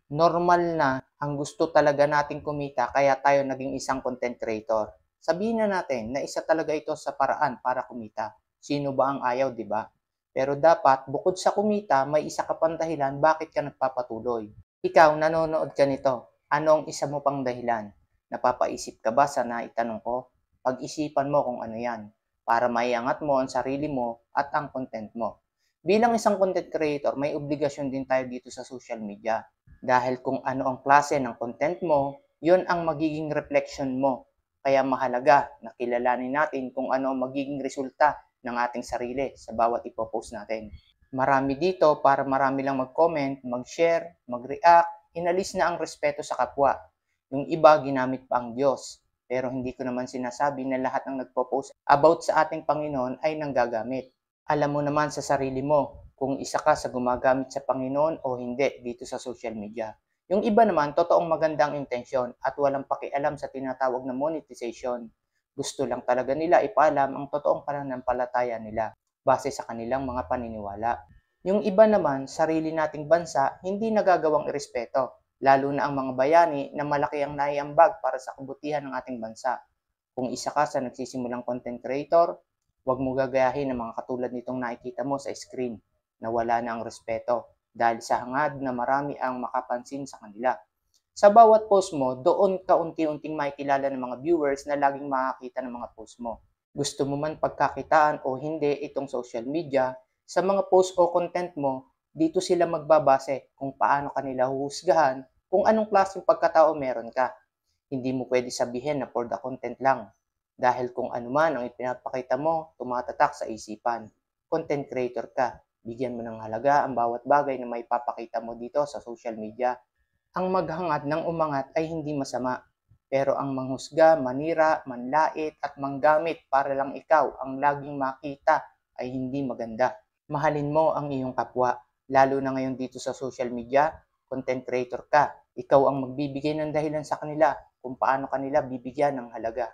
Normal na ang gusto talaga nating kumita kaya tayo naging isang content creator. Sabihin na natin na isa talaga ito sa paraan para kumita. Sino ba ang ayaw, di ba? Pero dapat bukod sa kumita, may isa ka pang dahilan bakit ka nagpapatuloy. Ikaw, nanonood ka nito. Ano ang isa mo pang dahilan? Napapaisip ka ba sa naitanong ko? Pag-isipan mo kung ano yan para maiangat mo ang sarili mo at ang content mo. Bilang isang content creator, may obligasyon din tayo dito sa social media. Dahil kung ano ang klase ng content mo, yun ang magiging reflection mo. Kaya mahalaga na kilalanin natin kung ano ang magiging resulta ng ating sarili sa bawat ipopost natin. Marami dito para marami lang mag-comment, mag-share, mag-react, inalis na ang respeto sa kapwa. Yung iba ginamit pa ang Diyos. Pero hindi ko naman sinasabi na lahat ng nagpo-post about sa ating Panginoon ay nanggagamit. Alam mo naman sa sarili mo kung isa ka sa gumagamit sa Panginoon o hindi dito sa social media. Yung iba naman, totoong magandang intensyon at walang pakialam sa tinatawag na monetization. Gusto lang talaga nila ipaalam ang totoong pananampalataya nila base sa kanilang mga paniniwala. Yung iba naman, sarili nating bansa, hindi nagagawang irespeto, lalo na ang mga bayani na malaki ang naiambag para sa kabutihan ng ating bansa. Kung isa ka sa nagsisimulang content creator, huwag mo gagayahin ang mga katulad nitong nakikita mo sa screen na wala na ang respeto dahil sa hangad na marami ang makapansin sa kanila. Sa bawat post mo, doon ka unti-unting makikilala ng mga viewers na laging makakita ng mga post mo. Gusto mo man pagkakitaan o hindi itong social media, sa mga post o content mo, dito sila magbabase kung paano kanila huhusgahan kung anong klaseng pagkatao meron ka. Hindi mo pwede sabihin na for the content lang. Dahil kung ano man ang ipinapakita mo, tumatatak sa isipan. Content creator ka. Bigyan mo ng halaga ang bawat bagay na may papakita mo dito sa social media. Ang maghangad ng umangat ay hindi masama. Pero ang manghusga, manira, manlait at manggamit para lang ikaw ang laging makita ay hindi maganda. Mahalin mo ang iyong kapwa, lalo na ngayon dito sa social media, content creator ka. Ikaw ang magbibigay ng dahilan sa kanila kung paano kanila bibigyan ng halaga.